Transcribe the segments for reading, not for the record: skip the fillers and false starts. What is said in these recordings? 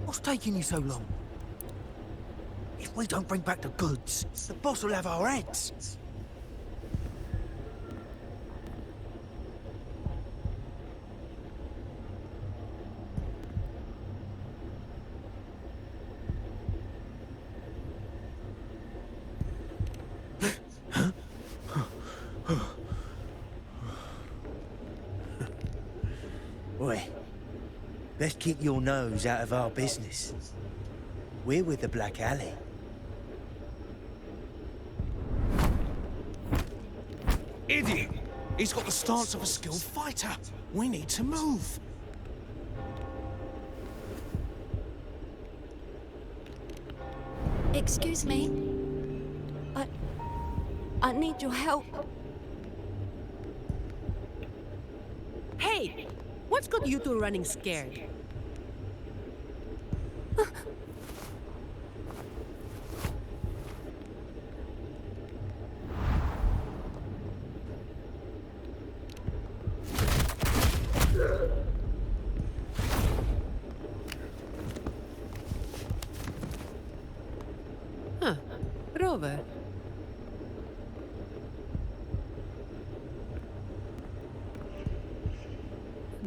What's taking you so long? If we don't bring back the goods, the boss will have our heads. Boy, best keep your nose out of our business. We're with the Black Alley. Idiot! He's got the stance of a skilled fighter. We need to move. Excuse me. I need your help. Hey! What's got you two running scared? Huh. Rover.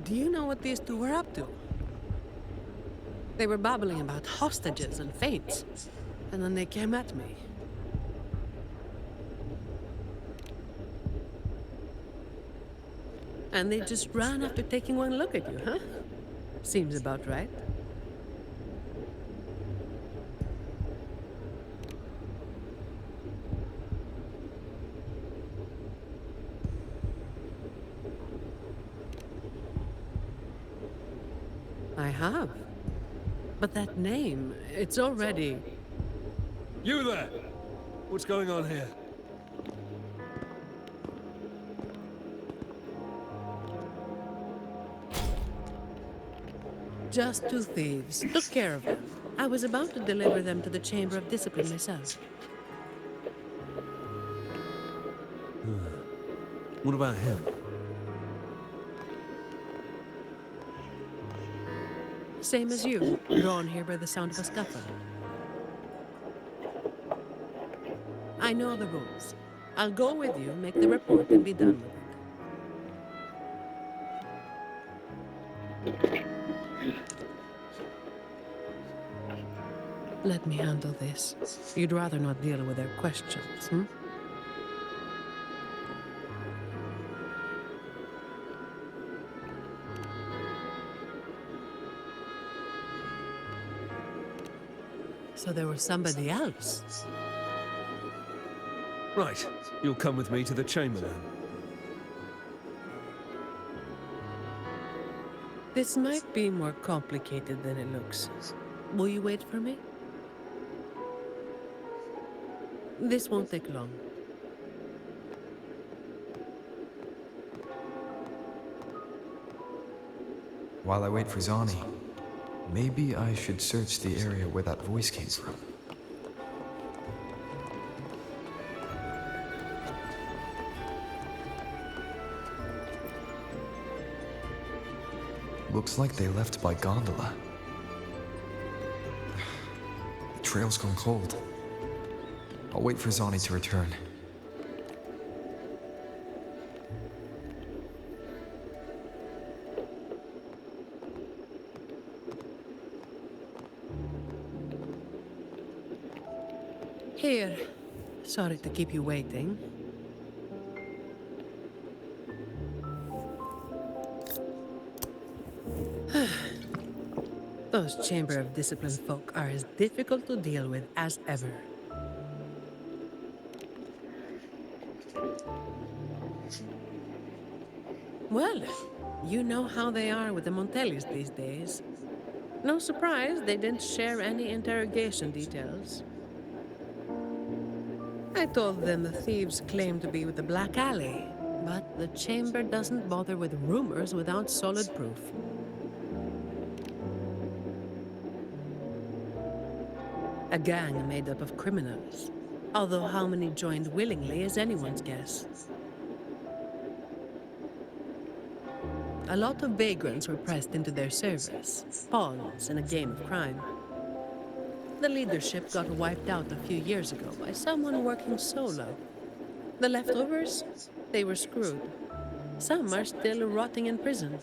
Do you know what these two were up to? They were babbling about hostages and fates, and then they came at me. And they just ran after taking one look at you, huh? Seems about right. I have. But that name, it's already... You there! What's going on here? Just two thieves. Took care of them. I was about to deliver them to the Chamber of Discipline myself. What about him? Same as you, drawn here by the sound of a scuffle. I know the rules. I'll go with you, make the report, and be done with it. Let me handle this. You'd rather not deal with their questions, hmm? So there was somebody else. Right. You'll come with me to the chamber then. This might be more complicated than it looks. Will you wait for me? This won't take long. While I wait for Zani, maybe I should search the area where that voice came from. Looks like they left by gondola. The trail's gone cold. I'll wait for Zani to return. Here. Sorry to keep you waiting. Those Chamber of Discipline folk are as difficult to deal with as ever. Well, you know how they are with the Montellis these days. No surprise they didn't share any interrogation details. I told them the thieves claimed to be with the Black Alley, but the Chamber doesn't bother with rumors without solid proof. A gang made up of criminals, although how many joined willingly is anyone's guess. A lot of vagrants were pressed into their service, pawns in a game of crime. The leadership got wiped out a few years ago by someone working solo. The leftovers, they were screwed. Some are still rotting in prison.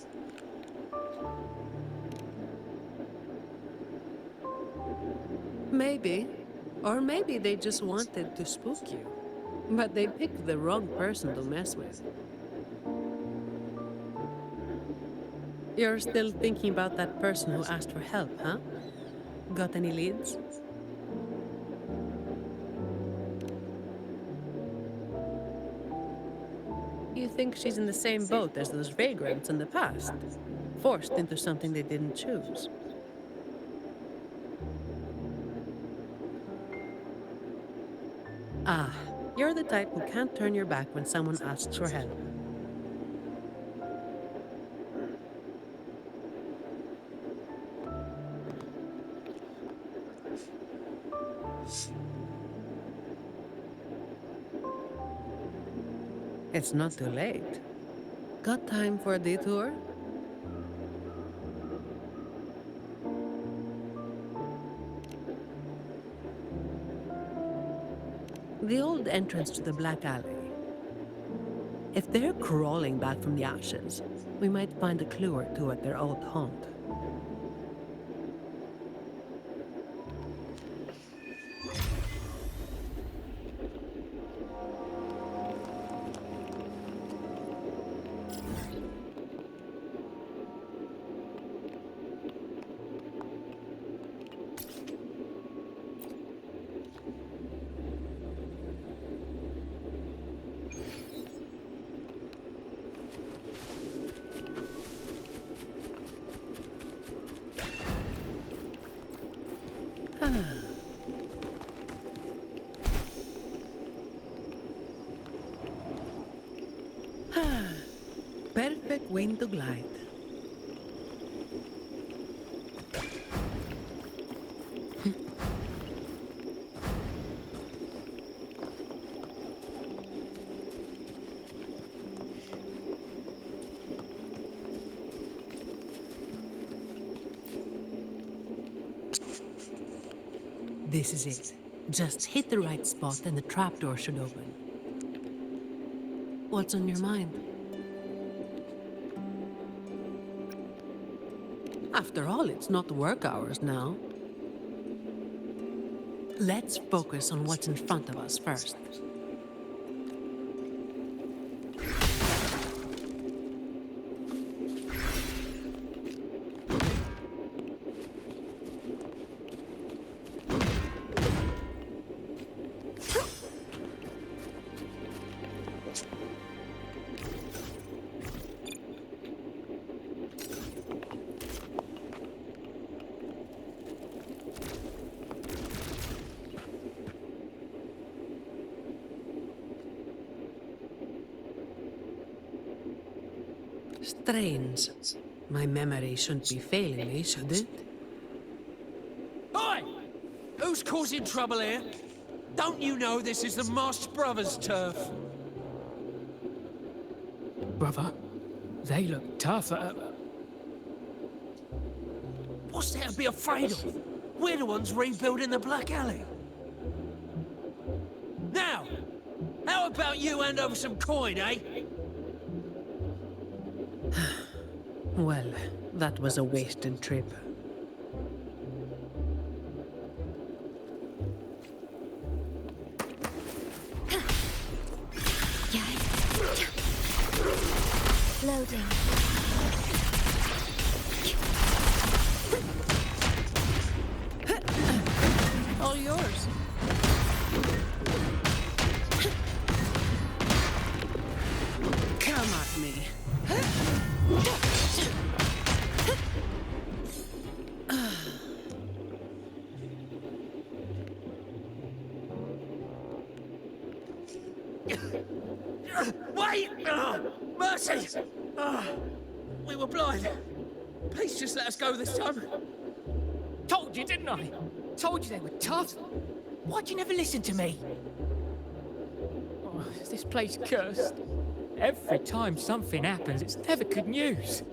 Maybe, or maybe they just wanted to spook you. But they picked the wrong person to mess with. You're still thinking about that person who asked for help, huh? Got any leads? You think she's in the same boat as those vagrants in the past? Forced into something they didn't choose. Ah, you're the type who can't turn your back when someone asks for help. It's not too late. Got time for a detour? The old entrance to the Black Alley. If they're crawling back from the ashes, we might find a clue or two at their old haunt. Perfect wind to glide. This is it. Just hit the right spot and the trapdoor should open. What's on your mind? After all, it's not work hours now. Let's focus on what's in front of us first. Strange. My memory shouldn't be failing me, should it? Oi! Who's causing trouble here? Don't you know this is the Marsh Brothers' turf? Brother, they look tough. What's there to be afraid of? We're the ones rebuilding the Black Alley. Now, how about you hand over some coin, eh? Well, that was a wasted trip. Loading. All yours. Come at me. Wait! Mercy! We were blind. Please just let us go this time. Told you, didn't I? Told you they were tough. Why'd you never listen to me? Oh, is this place cursed? Every time something happens, it's never good news.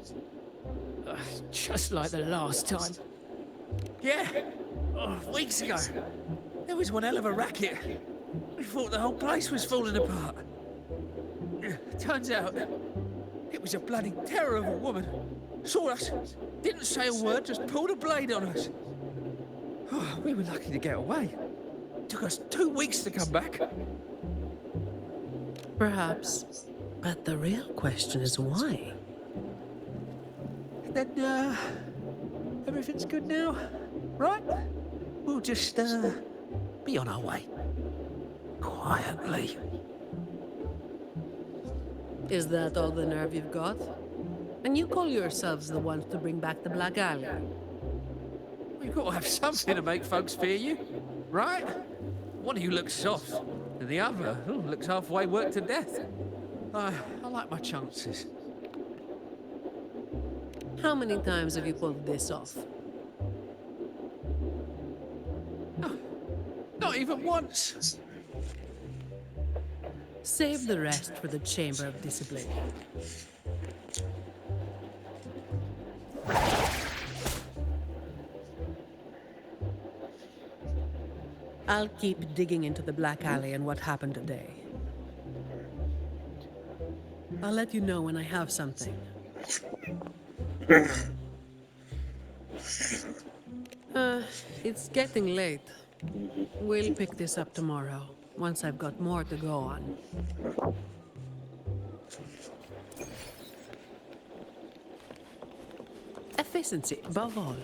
Just like the last time. Yeah, weeks ago. There was one hell of a racket. We thought the whole place was falling apart. Turns out, it was a bloody terror of a woman. Saw us, didn't say a word, just pulled a blade on us. We were lucky to get away. Took us 2 weeks to come back. Perhaps. But the real question is why? Then, everything's good now, right? We'll just, be on our way. Quietly. Is that all the nerve you've got? And you call yourselves the ones to bring back the Black Alley? You've got to have something to make folks fear you, right? One of you looks soft, and the other looks halfway worked to death. I like my chances. How many times have you pulled this off? Not even once. Save the rest for the Chamber of Discipline. I'll keep digging into the Black Alley and what happened today. I'll let you know when I have something. It's getting late. We'll pick this up tomorrow, once I've got more to go on. Efficiency, above all.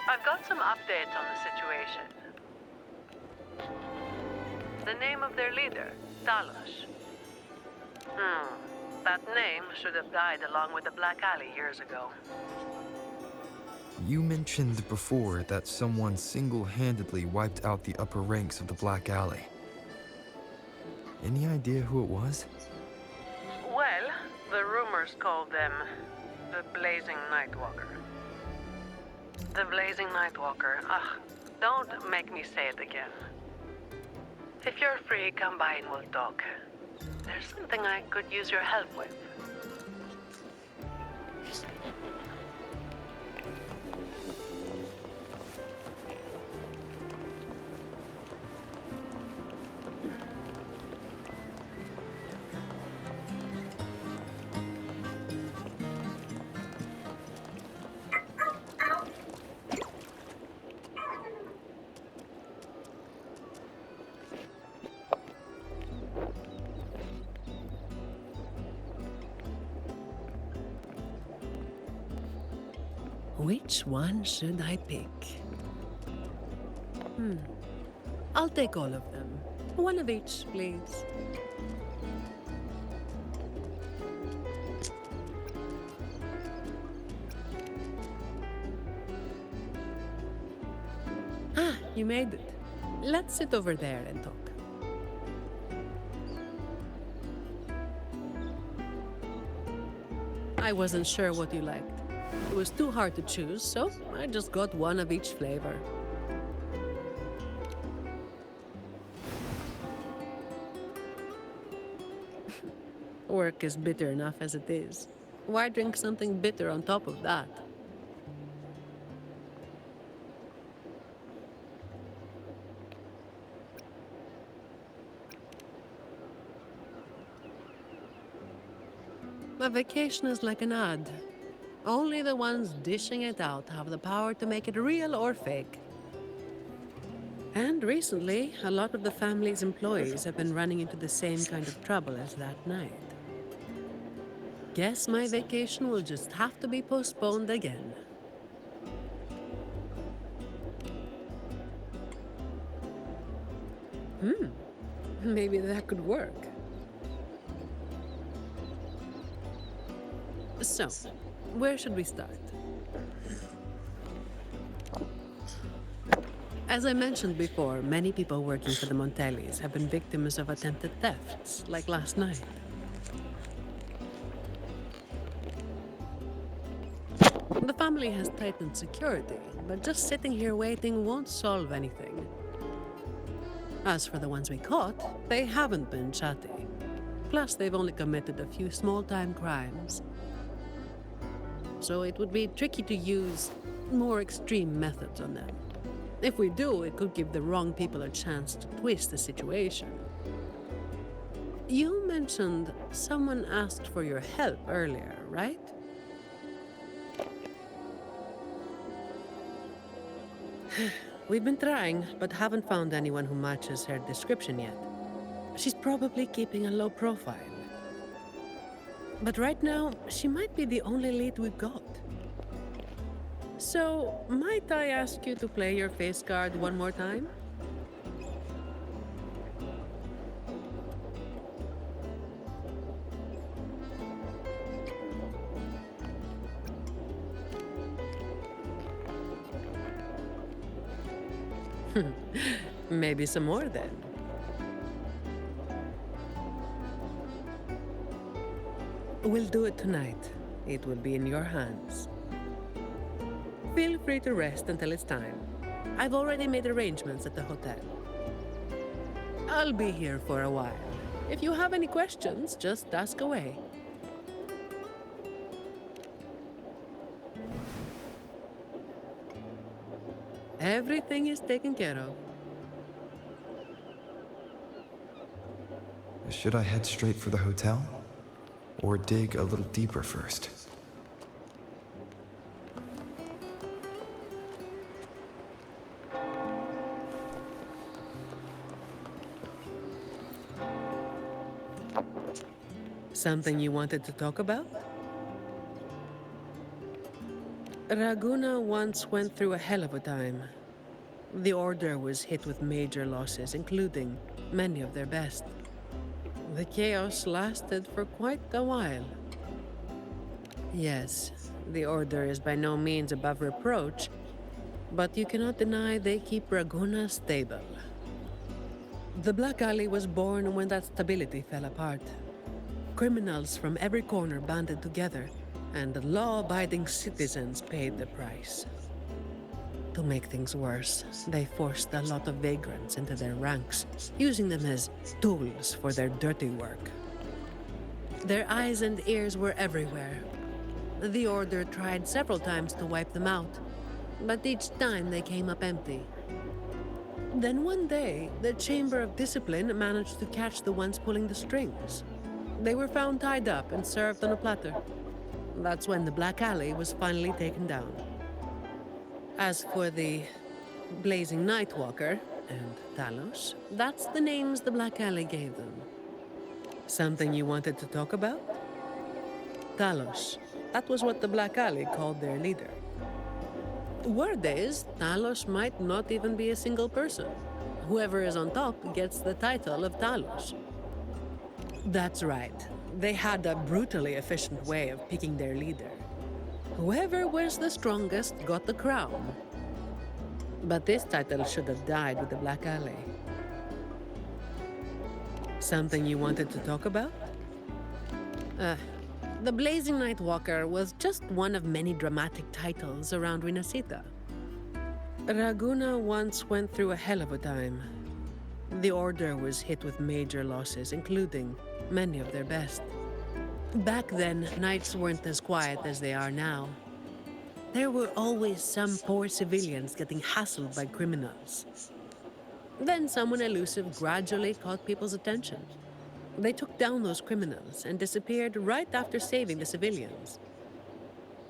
I've got some updates on the situation. The name of their leader, Talos. That name should have died along with the Black Alley years ago. You mentioned before that someone single-handedly wiped out the upper ranks of the Black Alley. Any idea who it was? Well, the rumors called them the Blazing Nightwalker. The Blazing Nightwalker. Don't make me say it again. If you're free, come by and we'll talk. There's something I could use your help with. Which one should I pick? I'll take all of them. One of each, please. You made it. Let's sit over there and talk. I wasn't sure what you liked. It was too hard to choose, so I just got one of each flavor. Work is bitter enough as it is. Why drink something bitter on top of that? A vacation is like an ad. Only the ones dishing it out have the power to make it real or fake. And recently, a lot of the family's employees have been running into the same kind of trouble as that night. Guess my vacation will just have to be postponed again. Maybe that could work. So, where should we start? As I mentioned before, many people working for the Montellis have been victims of attempted thefts, like last night. The family has tightened security, but just sitting here waiting won't solve anything. As for the ones we caught, they haven't been chatty. Plus, they've only committed a few small-time crimes. So it would be tricky to use more extreme methods on them. If we do, it could give the wrong people a chance to twist the situation. You mentioned someone asked for your help earlier, right? We've been trying, but haven't found anyone who matches her description yet. She's probably keeping a low profile. But right now, she might be the only lead we've got. So, might I ask you to play your face card one more time? Maybe some more then. We'll do it tonight. It will be in your hands. Feel free to rest until it's time. I've already made arrangements at the hotel. I'll be here for a while. If you have any questions, just ask away. Everything is taken care of. Should I head straight for the hotel? Or dig a little deeper first? Something you wanted to talk about? Raguna once went through a hell of a time. The Order was hit with major losses, including many of their best. The chaos lasted for quite a while. Yes, the Order is by no means above reproach, but you cannot deny they keep Raguna stable. The Black Alley was born when that stability fell apart. Criminals from every corner banded together, and the law-abiding citizens paid the price. To make things worse, they forced a lot of vagrants into their ranks, using them as tools for their dirty work. Their eyes and ears were everywhere. The Order tried several times to wipe them out, but each time they came up empty. Then one day, the Chamber of Discipline managed to catch the ones pulling the strings. They were found tied up and served on a platter. That's when the Black Alley was finally taken down. As for the Blazing Nightwalker and Talos, that's the names the Black Alley gave them. Something you wanted to talk about? Talos. That was what the Black Alley called their leader. Word is, Talos might not even be a single person. Whoever is on top gets the title of Talos. That's right. They had a brutally efficient way of picking their leader. Whoever was the strongest got the crown. But this title should have died with the Black Alley. Something you wanted to talk about? The Blazing Nightwalker was just one of many dramatic titles around Rinascita. Raguna once went through a hell of a time. The Order was hit with major losses, including many of their best. Back then, nights weren't as quiet as they are now. There were always some poor civilians getting hassled by criminals. Then someone elusive gradually caught people's attention. They took down those criminals and disappeared right after saving the civilians.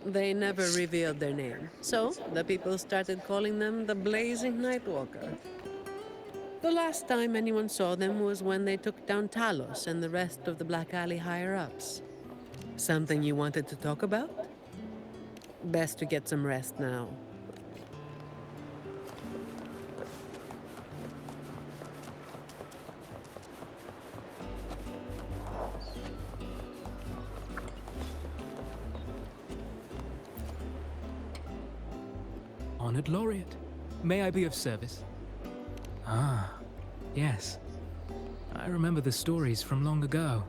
They never revealed their name, so the people started calling them the Blazing Nightwalker. The last time anyone saw them was when they took down Talos and the rest of the Black Alley higher-ups. Something you wanted to talk about? Best to get some rest now. Honored Laureate, may I be of service? Ah, yes. I remember the stories from long ago.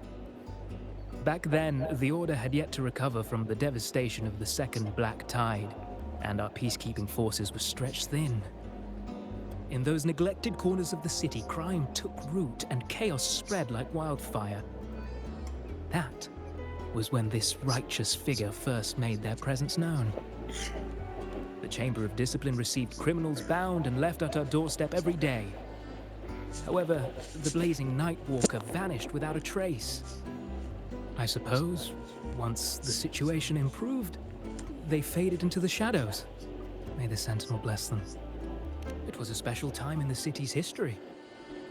Back then, the Order had yet to recover from the devastation of the Second Black Tide, and our peacekeeping forces were stretched thin. In those neglected corners of the city, crime took root and chaos spread like wildfire. That was when this righteous figure first made their presence known. The Chamber of Discipline received criminals bound and left at our doorstep every day. However, the blazing Nightwalker vanished without a trace. I suppose, once the situation improved, they faded into the shadows. May the Sentinel bless them. It was a special time in the city's history.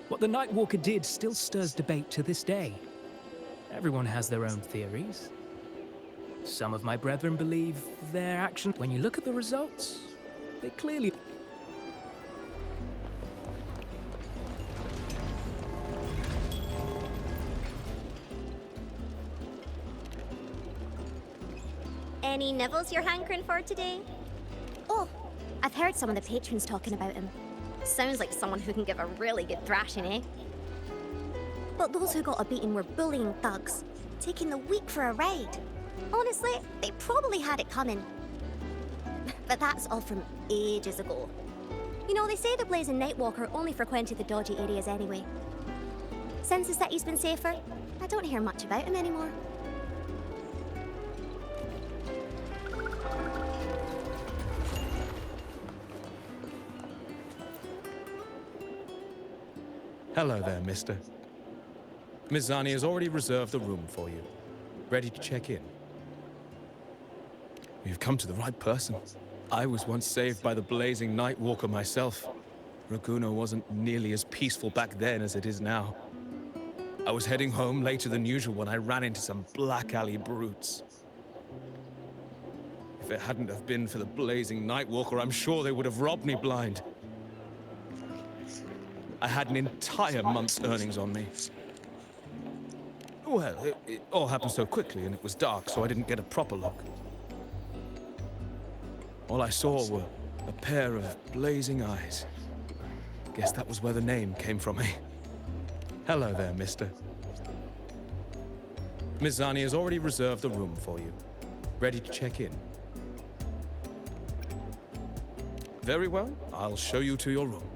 What the Nightwalker did still stirs debate to this day. Everyone has their own theories. Some of my brethren believe their actions. When you look at the results, they clearly... Any nibbles you're hankering for today? Oh, I've heard some of the patrons talking about him. Sounds like someone who can give a really good thrashing, eh? But those who got a beating were bullying thugs, taking the weak for a ride. Honestly, they probably had it coming. But that's all from ages ago. You know, they say the Blazing Nightwalker only frequented the dodgy areas anyway. Since the city's been safer, I don't hear much about him anymore. Hello there, mister. Miss Zani has already reserved a room for you. Ready to check in. You've come to the right person. I was once saved by the blazing Nightwalker myself. Raguno wasn't nearly as peaceful back then as it is now. I was heading home later than usual when I ran into some black alley brutes. If it hadn't have been for the blazing Nightwalker, I'm sure they would have robbed me blind. I had an entire month's earnings on me. Well, it all happened so quickly and it was dark, so I didn't get a proper look. All I saw were a pair of blazing eyes. Guess that was where the name came from, eh? Hello there, mister. Miss Zani has already reserved a room for you. Ready to check in. Very well, I'll show you to your room.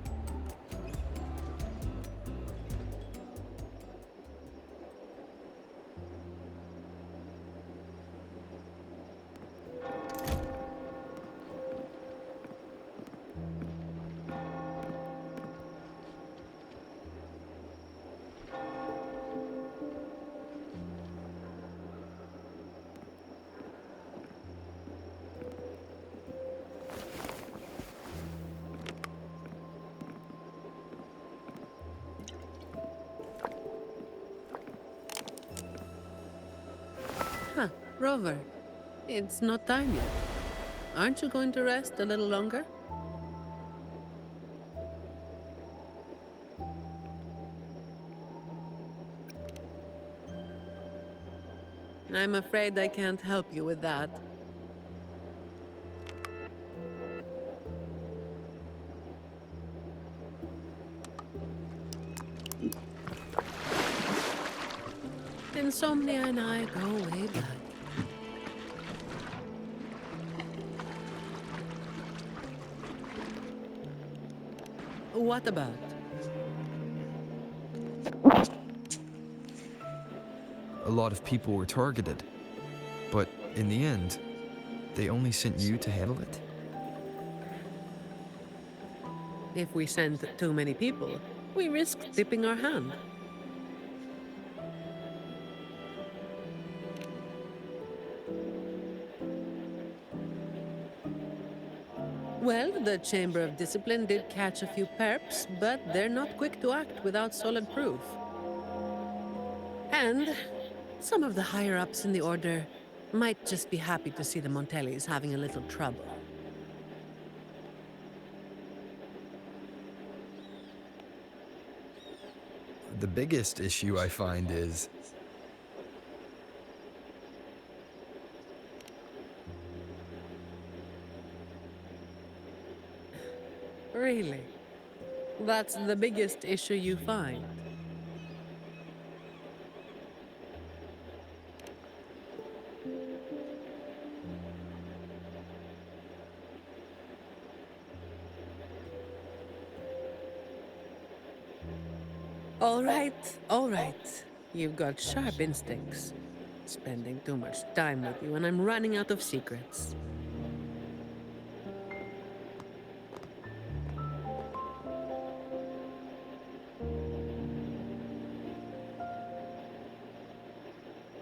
Huh, Rover. It's not time yet. Aren't you going to rest a little longer? I'm afraid I can't help you with that. Insomnia and I go way back. What about? A lot of people were targeted, but in the end, they only sent you to handle it? If we send too many people, we risk tipping our hand. Well, the Chamber of Discipline did catch a few perps, but they're not quick to act without solid proof. And some of the higher-ups in the Order Might just be happy to see the Montellis having a little trouble. The biggest issue I find is Really? That's the biggest issue you find? All right. You've got sharp instincts. Spending too much time with you and I'm running out of secrets.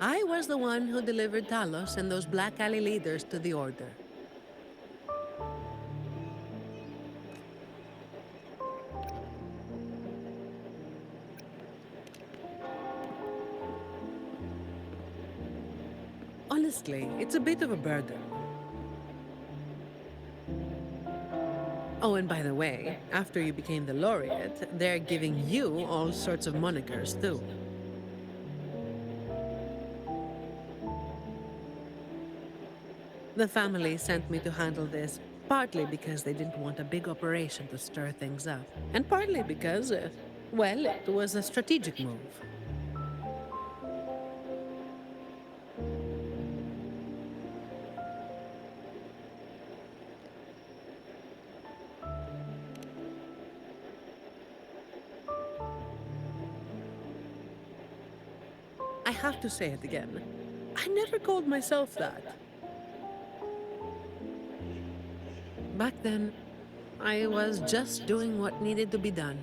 I was the one who delivered Talos and those Black Alley leaders to the Order. Honestly, it's a bit of a burden. Oh, and by the way, after you became the laureate, they're giving you all sorts of monikers, too. The family sent me to handle this, partly because they didn't want a big operation to stir things up, and partly because, well, it was a strategic move. I have to say it again. I never called myself that. Back then, I was just doing what needed to be done.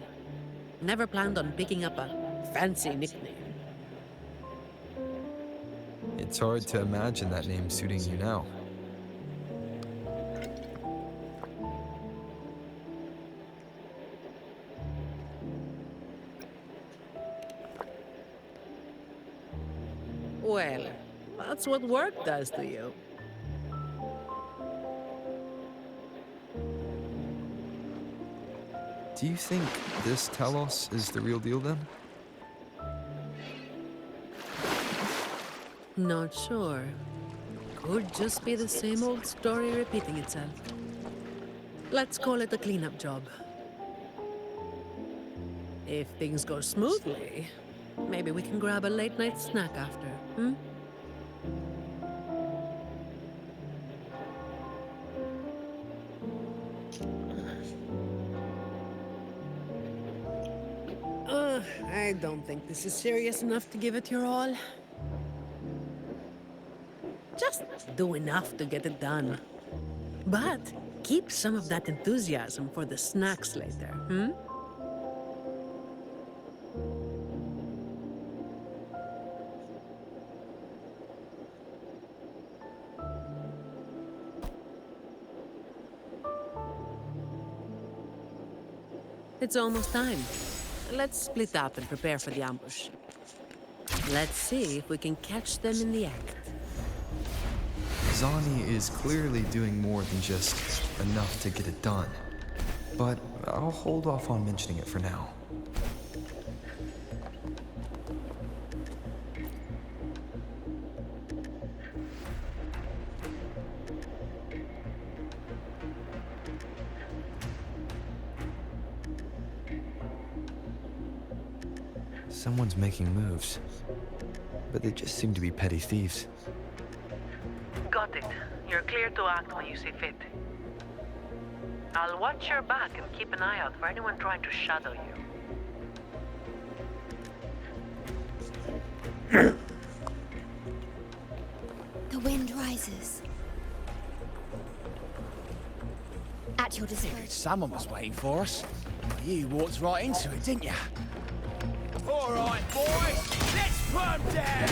Never planned on picking up a fancy nickname. it's hard to imagine that name suiting you now. Well, that's what work does to you. Do you think this Talos is the real deal then? Not sure. Could just be the same old story repeating itself. Let's call it a cleanup job. If things go smoothly, maybe we can grab a late-night snack after, hmm? I don't think this is serious enough to give it your all. Just do enough to get it done. But keep some of that enthusiasm for the snacks later, hmm? It's almost time. Let's split up and prepare for the ambush. Let's see if we can catch them in the act. Zani is clearly doing more than just enough to get it done. But I'll hold off on mentioning it for now. Someone's making moves, but they just seem to be petty thieves. Got it. You're clear to act when you see fit. I'll watch your back and keep an eye out for anyone trying to shadow you. The wind rises. At your disposal. Someone was waiting for us. You walked right into it, didn't you? All right, boys, let's put 'em down!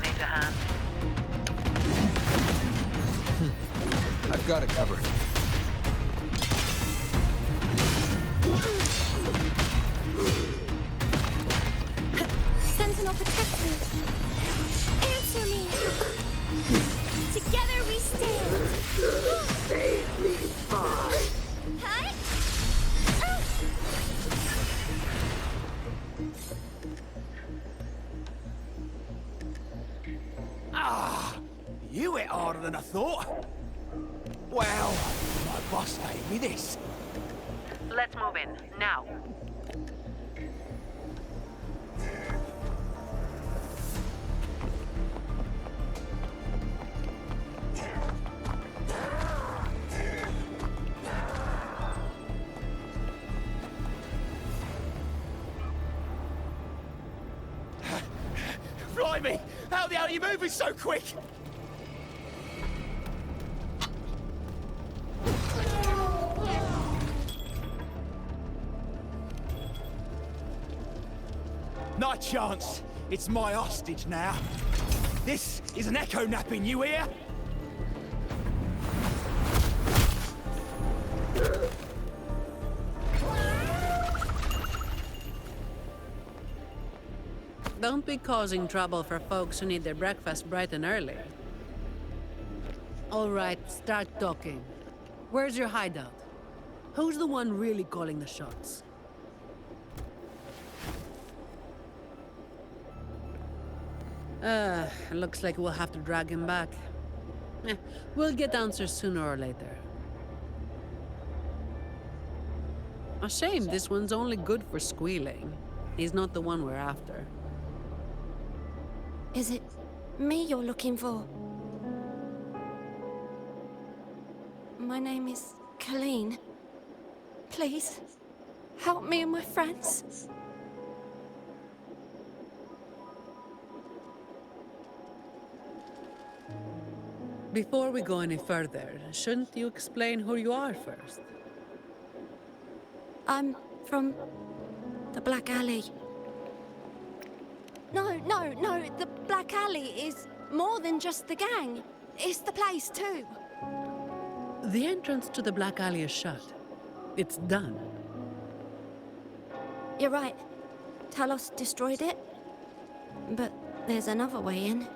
Need a hand? I've got it covered. Sentinel, protect me! Answer me! thought. Well, my boss gave me this. Let's move in, now. Blimey! How the hell are you moving so quick? Not a chance. It's my hostage now. This is an echo napping, you hear? Don't be causing trouble for folks who need their breakfast bright and early. All right, start talking. Where's your hideout? Who's the one really calling the shots? Looks like we'll have to drag him back. We'll get answers sooner or later. A shame this one's only good for squealing. He's not the one we're after. Is it me you're looking for? My name is Colleen. Please, help me and my friends. Before we go any further, shouldn't you explain who you are first? I'm from the Black Alley. No, the Black Alley is more than just the gang. It's the place too. The entrance to the Black Alley is shut. It's done. You're right. Talos destroyed it. But there's another way in.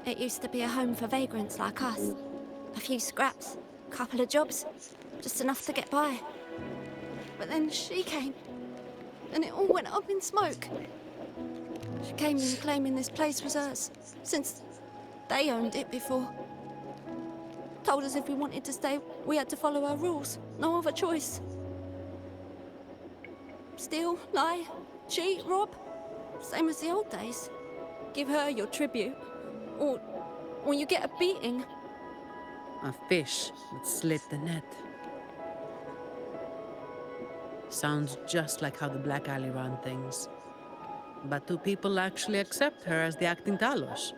It used to be a home for vagrants like us. A few scraps, couple of jobs, just enough to get by. But then she came, and it all went up in smoke. She came in claiming this place was hers, since they owned it before. Told us if we wanted to stay, we had to follow her rules. No other choice. Steal, lie, cheat, rob. Same as the old days. Give her your tribute, or you get a beating. A fish that slit the net. Sounds just like how the Black Alley ran things. But do people actually accept her as the acting Talos?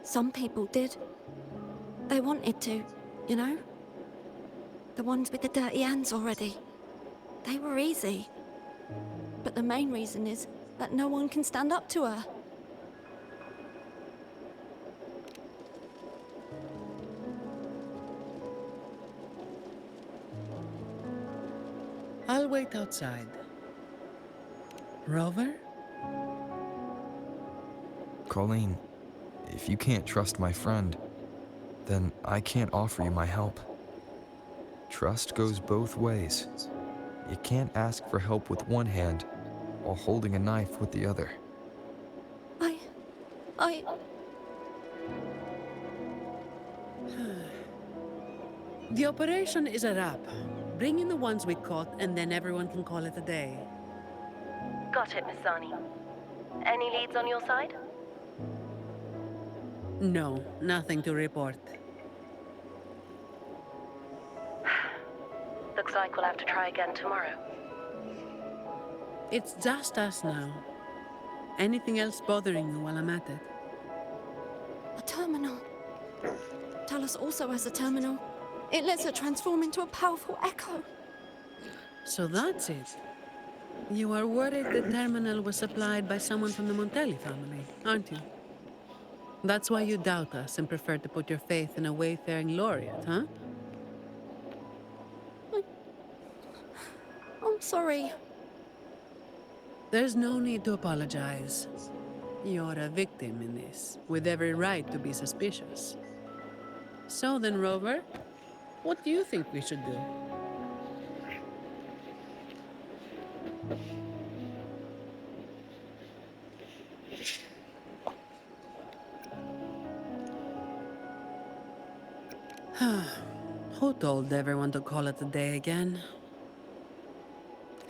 Some people did. They wanted to, you know? The ones with the dirty hands already. They were easy. But the main reason is that no one can stand up to her. I'll wait outside. Rover? Colleen, if you can't trust my friend, then I can't offer you my help. Trust goes both ways. You can't ask for help with one hand while holding a knife with the other. I... The operation is a wrap. Bring in the ones we caught, and then everyone can call it a day. Got it, Miss Sani. Any leads on your side? No, nothing to report. Looks like we'll have to try again tomorrow. It's just us now. Anything else bothering you while I'm at it? A terminal. Talos also has a terminal. It lets her transform into a powerful echo. So that's it. You are worried the terminal was supplied by someone from the Montelli family, aren't you? That's why you doubt us and prefer to put your faith in a wayfaring laureate, huh? I'm sorry. There's no need to apologize. You're a victim in this, with every right to be suspicious. So then, Rover, what do you think we should do? Who told everyone to call it a day again?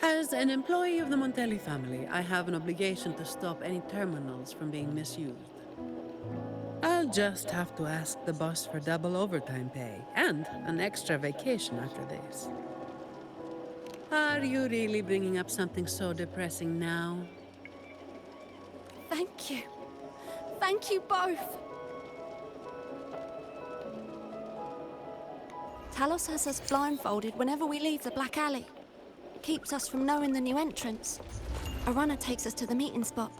As an employee of the Montelli family, I have an obligation to stop any terminals from being misused. I'll just have to ask the boss for double overtime pay and an extra vacation after this. Are you really bringing up something so depressing now? Thank you. Thank you both. Talos has us blindfolded whenever we leave the Black Alley. Keeps us from knowing the new entrance. A runner takes us to the meeting spot.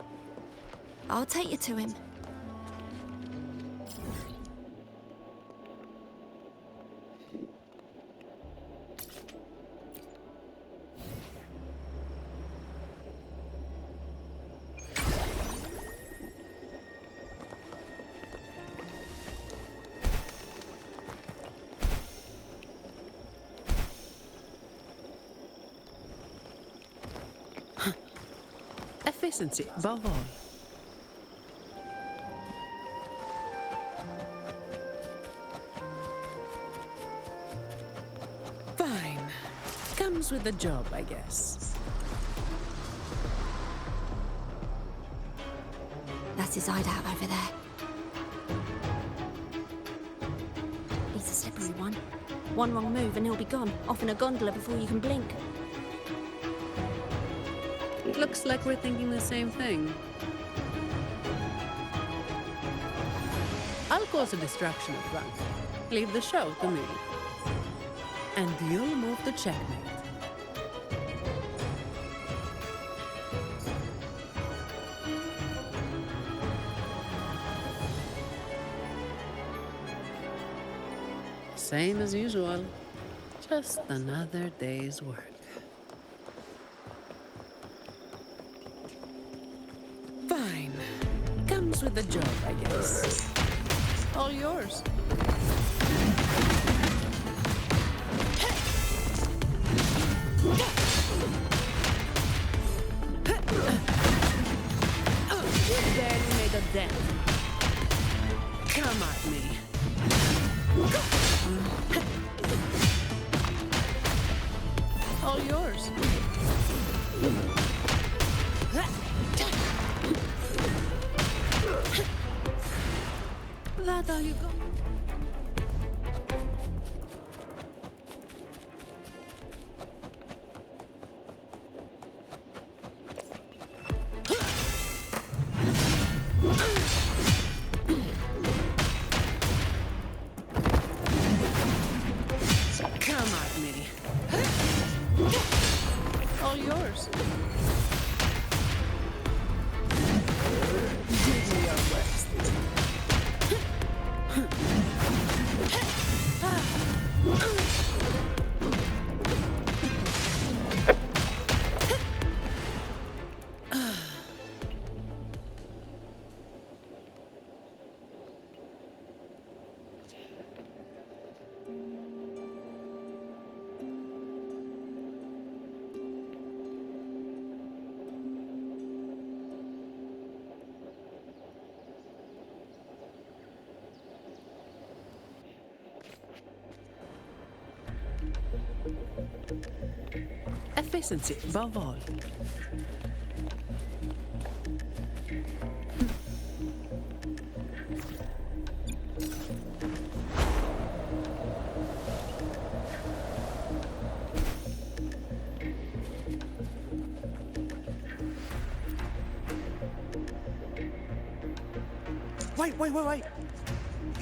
I'll take you to him. Efficiency, above all. Fine. Comes with the job, I guess. That's his hideout over there. He's a slippery one. One wrong move and he'll be gone, off in a gondola before you can blink. Looks like we're thinking the same thing. I'll cause a distraction up front. Leave the show to me. And you'll move to checkmate. Same as usual. Just another day's work. Fine. Comes with the job, I guess. All yours. You barely made a dent. Come at me. All yours. That how you go? Come at me. All yours. Give me your best. Efficiency, above all. Wait.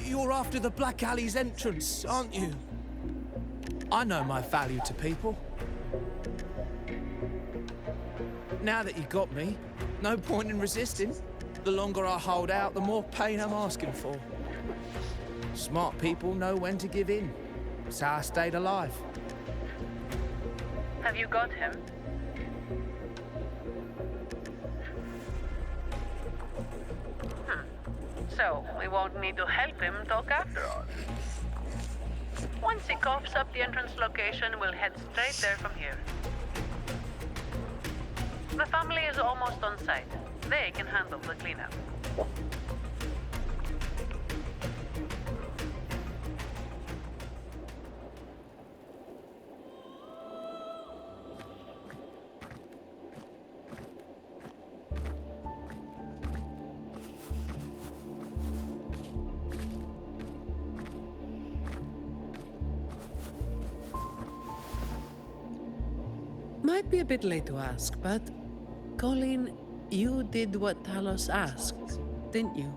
You're after the Black Alley's entrance, aren't you? I know my value to people. Now that you got me, no point in resisting. The longer I hold out, the more pain I'm asking for. Smart people know when to give in. That's how I stayed alive. Have you got him? So, we won't need to help him talk after all. Once he coughs up the entrance location, we'll head straight there from here. The family is almost on site. They can handle the cleanup. Might be a bit late to ask, but Colleen, you did what Talos asked, didn't you?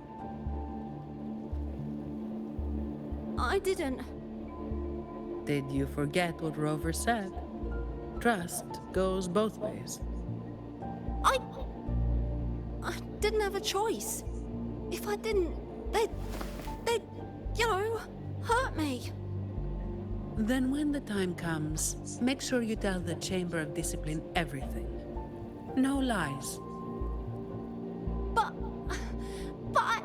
I didn't. Did you forget what Rover said? Trust goes both ways. I didn't have a choice. If I didn't, they'd, hurt me. Then when the time comes, make sure you tell the Chamber of Discipline everything. No lies. But I...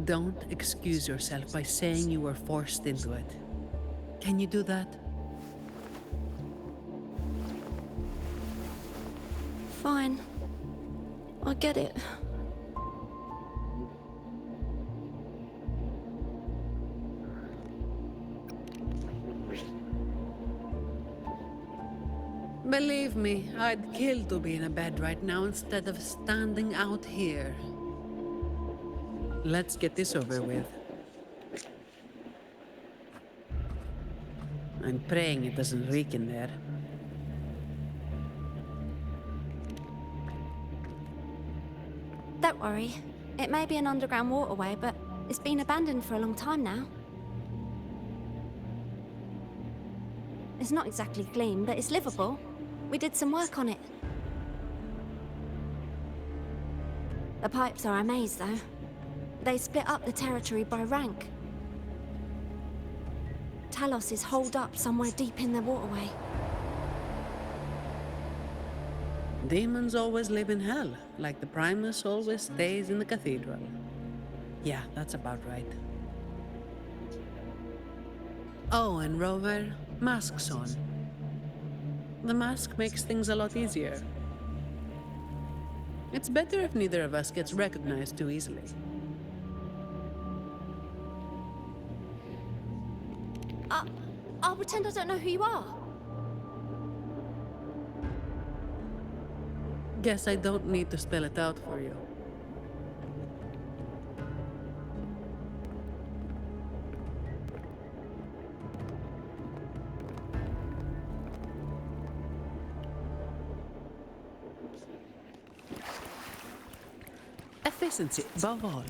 Don't excuse yourself by saying you were forced into it. Can you do that? Fine. I get it. Believe me, I'd kill to be in a bed right now instead of standing out here. Let's get this over with. I'm praying it doesn't leak in there. Don't worry. It may be an underground waterway, but it's been abandoned for a long time now. It's not exactly clean, but it's livable. We did some work on it. The pipes are a maze, though. They split up the territory by rank. Talos is holed up somewhere deep in the waterway. Demons always live in hell, like the Primus always stays in the cathedral. Yeah, that's about right. Oh, and Rover, mask's on. The mask makes things a lot easier. It's better if neither of us gets recognized too easily. I'll pretend I don't know who you are. Guess I don't need to spell it out for you. Efficiency, above all.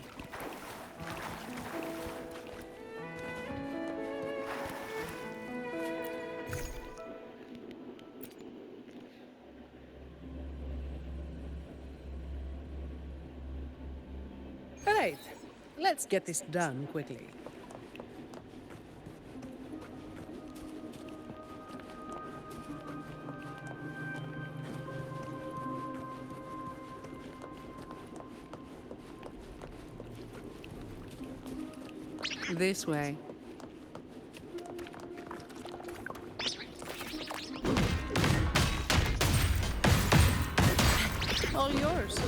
Right, let's get this done quickly. This way. All yours.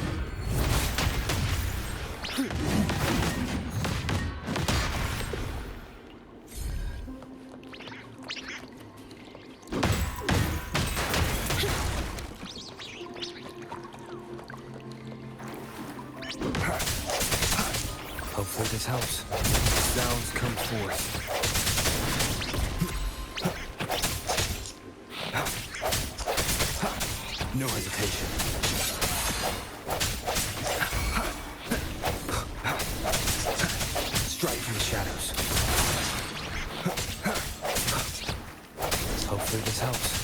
Hopefully this helps. Sounds come forth. No hesitation. Strike from the shadows. Hopefully this helps.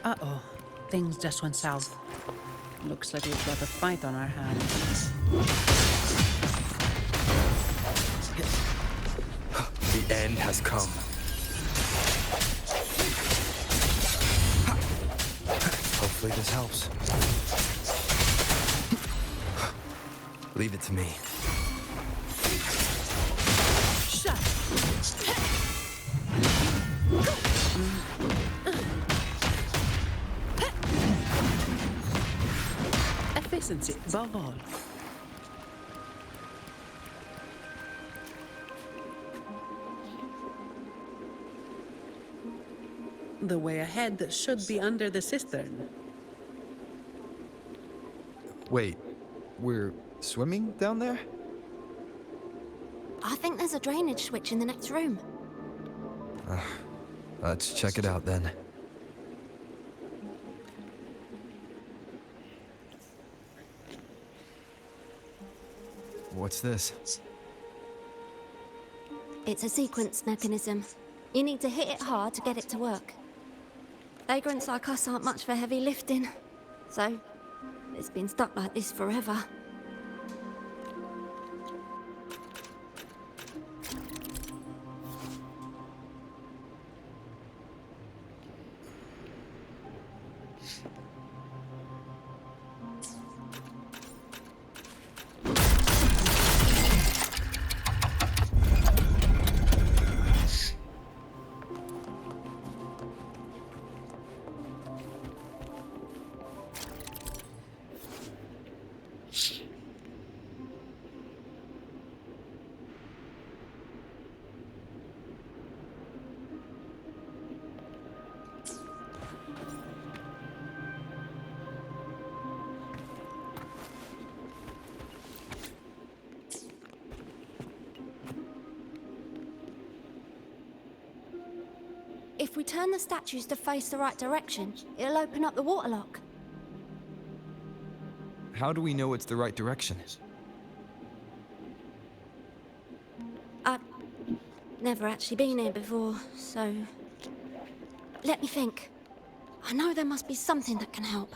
Uh-oh. Things just went south. Looks like we've got a fight on our hands. The end has come. Hopefully this helps. Leave it to me. Shut! decency above all. The way ahead should be under the cistern. Wait, we're swimming down there? I think there's a drainage switch in the next room. Let's check it out then. What's this? It's a sequence mechanism. You need to hit it hard to get it to work. Vagrants like us aren't much for heavy lifting, so it's been stuck like this forever. If we turn the statues to face the right direction, it'll open up the waterlock. How do we know it's the right direction? I've never actually been here before, so... Let me think. I know there must be something that can help.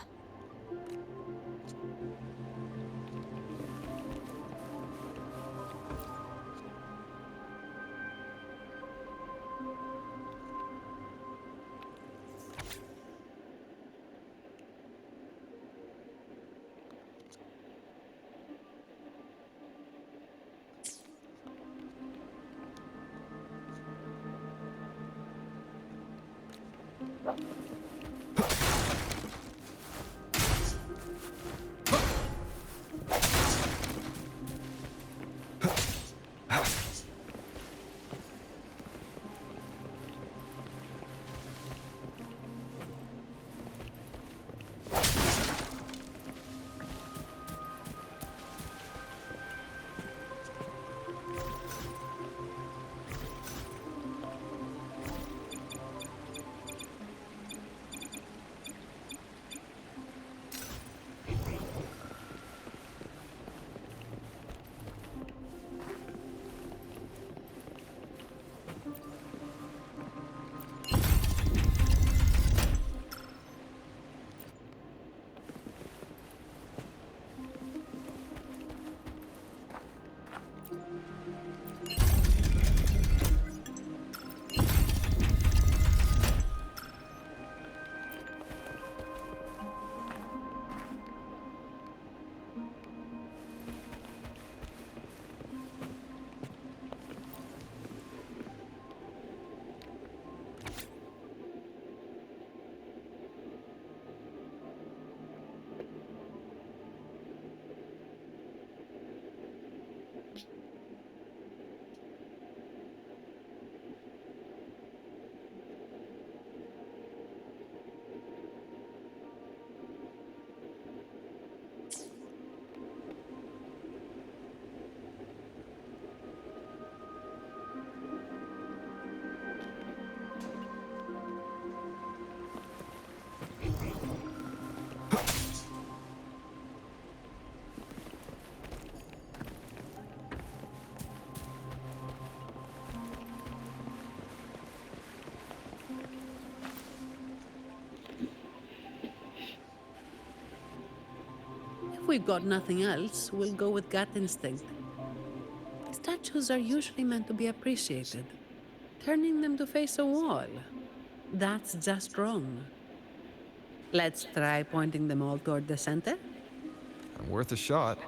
If we've got nothing else, we'll go with gut instinct. Statues are usually meant to be appreciated. Turning them to face a wall, that's just wrong. Let's try pointing them all toward the center. Worth a shot.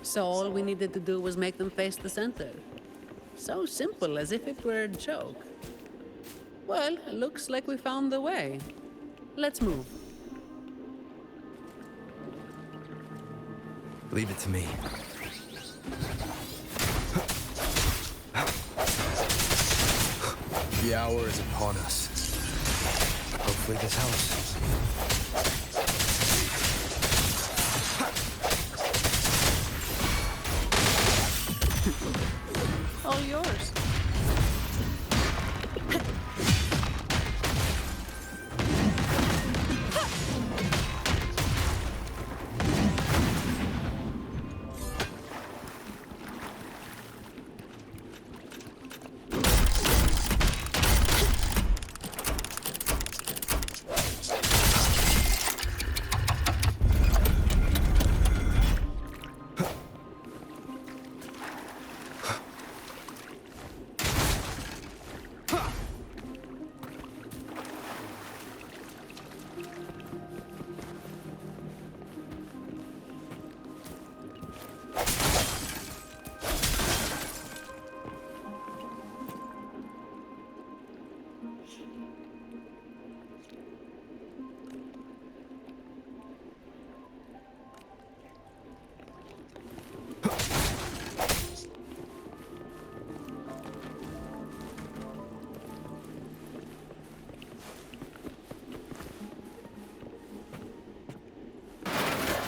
So all we needed to do was make them face the center. So simple, as if it were a joke. Well, looks like we found the way. Let's move. Leave it to me. The hour is upon us. Hopefully this helps. All yours.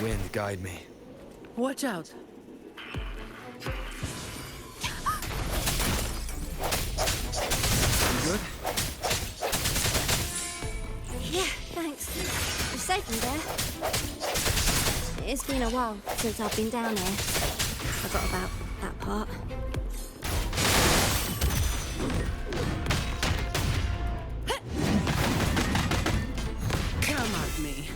Wind, guide me. Watch out. You good? Yeah, thanks. You saved me there. It's been a while since I've been down here. Forgot about that part. Come at me.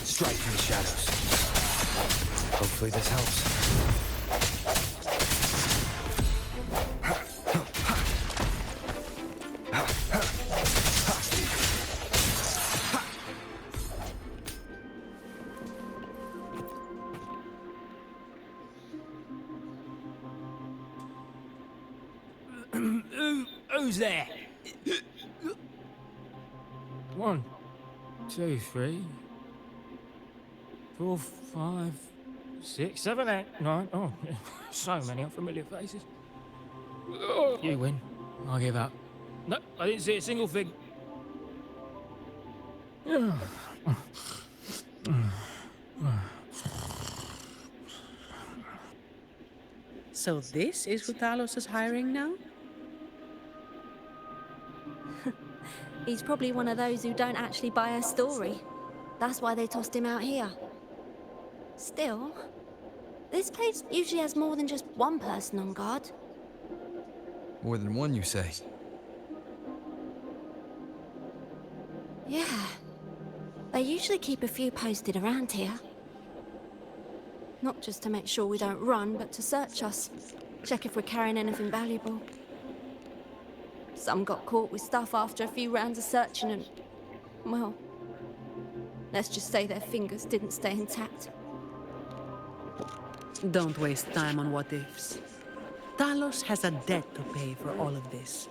Strike from the shadows. Hopefully this helps. Who's there? 1, 2, 3, 4, 5, 6, 7, 8, 9. Oh, so many unfamiliar faces. You win. I give up. No, I didn't see a single thing. So this is who Talos is hiring now? He's probably one of those who don't actually buy a story. That's why they tossed him out here. Still, this place usually has more than just one person on guard. More than one, you say? Yeah. They usually keep a few posted around here. Not just to make sure we don't run, but to search us. Check if we're carrying anything valuable. Some got caught with stuff after a few rounds of searching and, well, let's just say their fingers didn't stay intact. Don't waste time on what-ifs. Talos has a debt to pay for all of this.